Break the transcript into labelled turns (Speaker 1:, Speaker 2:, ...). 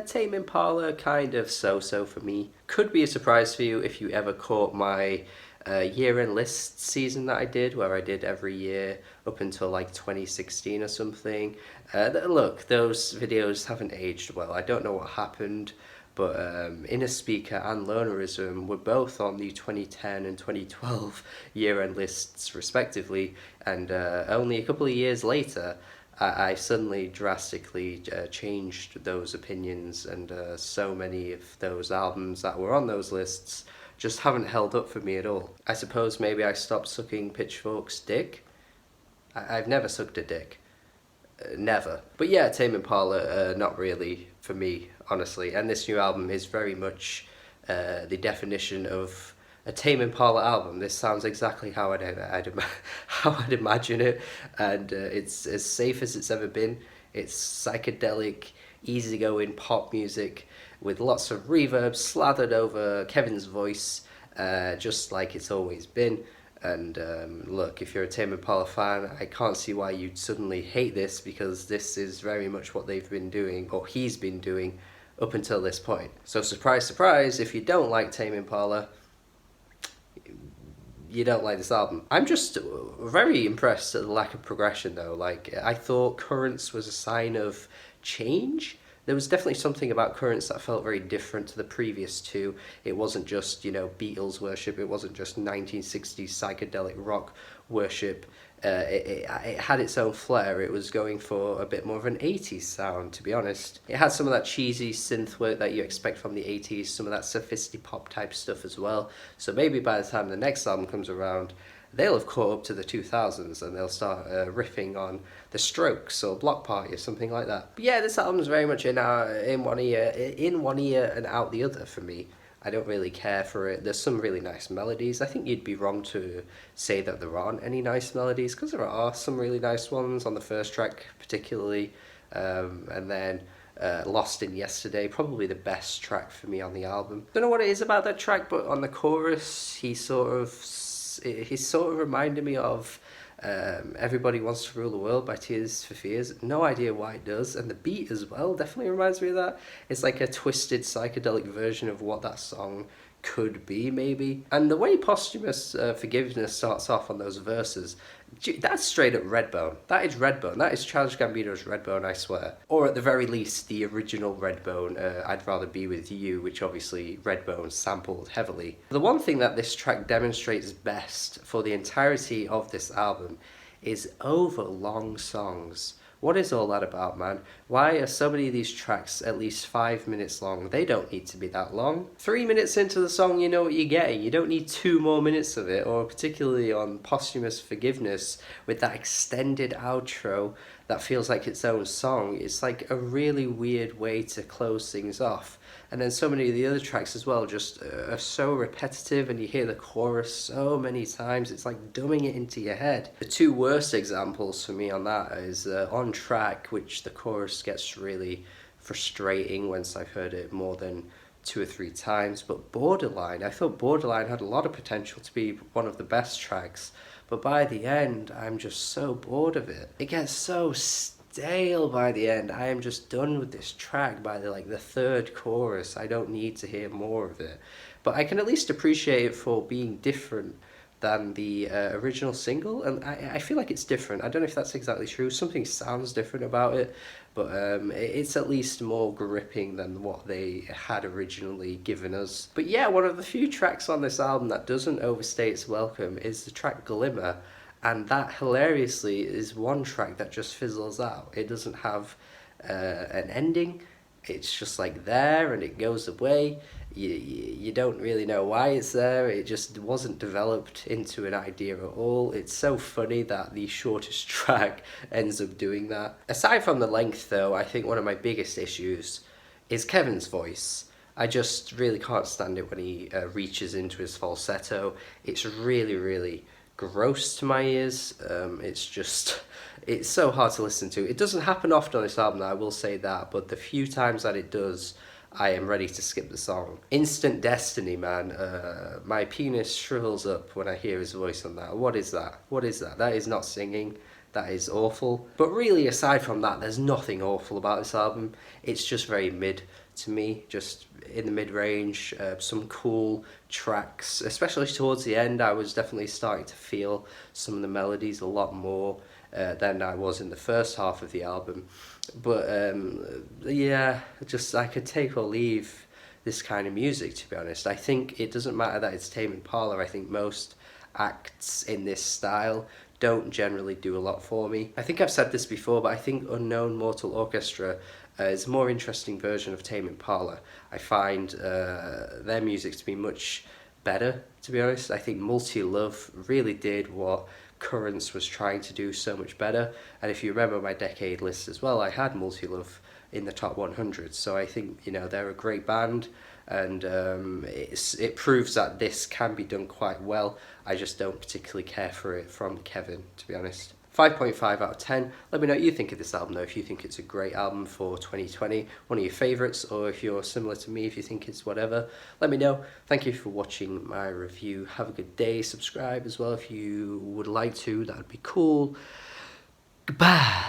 Speaker 1: Tame Impala, kind of so-so for me. Could be a surprise for you if you ever caught my year-end list season that I did, where I did every year up until like 2016 or something. Look, those videos haven't aged well. I don't know what happened, but Inner Speaker and Lonerism were both on the 2010 and 2012 year-end lists respectively, and only a couple of years later I suddenly drastically changed those opinions, and so many of those albums that were on those lists just haven't held up for me at all. I suppose maybe I stopped sucking Pitchfork's dick. I've never sucked a dick. Never. But yeah, Tame Impala, not really for me, honestly. And this new album is very much the definition of a Tame Impala album. This sounds exactly how how I'd imagine it, and it's as safe as it's ever been. It's psychedelic, easygoing pop music with lots of reverb slathered over Kevin's voice, just like it's always been. And look, if you're a Tame Impala fan, I can't see why you'd suddenly hate this, because this is very much what they've been doing, or he's been doing, up until this point. So surprise, surprise, if you don't like Tame Impala, you don't like this album. I'm just very impressed at the lack of progression though. Like, I thought Currents was a sign of change. There was definitely something about Currents that felt very different to the previous two. It wasn't just, Beatles worship. It wasn't just 1960s psychedelic rock worship. It had its own flair. It was going for a bit more of an 80s sound, to be honest. It had some of that cheesy synth work that you expect from the 80s, some of that sophisticated pop type stuff as well. So maybe by the time the next album comes around, they'll have caught up to the 2000s and they'll start riffing on The Strokes or Block Party or something like that. But yeah, this album's very much in one ear and out the other for me. I don't really care for it. There's some really nice melodies. I think you'd be wrong to say that there aren't any nice melodies, because there are some really nice ones on the first track particularly, and then Lost in Yesterday, probably the best track for me on the album. Don't know what it is about that track, but on the chorus he sort of reminded me of Everybody Wants to Rule the World by Tears for Fears. No idea why it does. And the beat as well definitely reminds me of that. It's like a twisted psychedelic version of what that song could be, maybe. And the way Posthumous Forgiveness starts off on those verses, that's straight up Redbone. That is Redbone. That is Childish Gambino's Redbone, I swear. Or at the very least, the original Redbone, I'd Rather Be With You, which obviously Redbone sampled heavily. The one thing that this track demonstrates best for the entirety of this album is overlong songs. What is all that about, man? Why are so many of these tracks at least 5 minutes long? They don't need to be that long. 3 minutes into the song, you know what you're getting. You don't need 2 more minutes of it, or particularly on Posthumous Forgiveness, with that extended outro that feels like its own song. It's like a really weird way to close things off. And then so many of the other tracks as well just are so repetitive, and you hear the chorus so many times, it's like dumbing it into your head. The two worst examples for me on that is On Track, which the chorus gets really frustrating once I've heard it more than 2 or 3 times. But Borderline, I thought Borderline had a lot of potential to be one of the best tracks, but by the end, I'm just so bored of it. It gets so stale by the end. I am just done with this track by the third chorus. I don't need to hear more of it. But I can at least appreciate it for being different than the original single, and I feel like it's different. I don't know if that's exactly true. Something sounds different about it, but it's at least more gripping than what they had originally given us. But yeah, one of the few tracks on this album that doesn't overstay its welcome is the track Glimmer, and that hilariously is one track that just fizzles out. It doesn't have an ending. It's just like there and it goes away. You don't really know why it's there. It just wasn't developed into an idea at all. It's so funny that the shortest track ends up doing that. Aside from the length though, I think one of my biggest issues is Kevin's voice. I just really can't stand it when he reaches into his falsetto. It's really, really gross to my ears. It's so hard to listen to. It doesn't happen often on this album, I will say that, but the few times that it does, I am ready to skip the song. Instant Destiny, man. My penis shrivels up when I hear his voice on that. What is that? What is that? That is not singing. That is awful. But really, aside from that, there's nothing awful about this album. It's just very mid to me, just in the mid-range, some cool tracks, especially towards the end. I was definitely starting to feel some of the melodies a lot more than I was in the first half of the album. But yeah, just I could take or leave this kind of music, to be honest. I think it doesn't matter that it's Tame Impala. I think most acts in this style don't generally do a lot for me. I think I've said this before, but I think Unknown Mortal Orchestra is a more interesting version of Tame Impala. I find their music to be much better, to be honest. I think Multi Love really did what Currents was trying to do so much better. And if you remember my decade list as well, I had Multi Love in the top 100. So I think, you know, they're a great band, and it proves that this can be done quite well. I just don't particularly care for it from Kevin, to be honest. 5.5 out of 10. Let me know what you think of this album, though, if you think it's a great album for 2020, one of your favourites, or if you're similar to me, if you think it's whatever. Let me know. Thank you for watching my review. Have a good day. Subscribe as well if you would like to. That would be cool. Goodbye.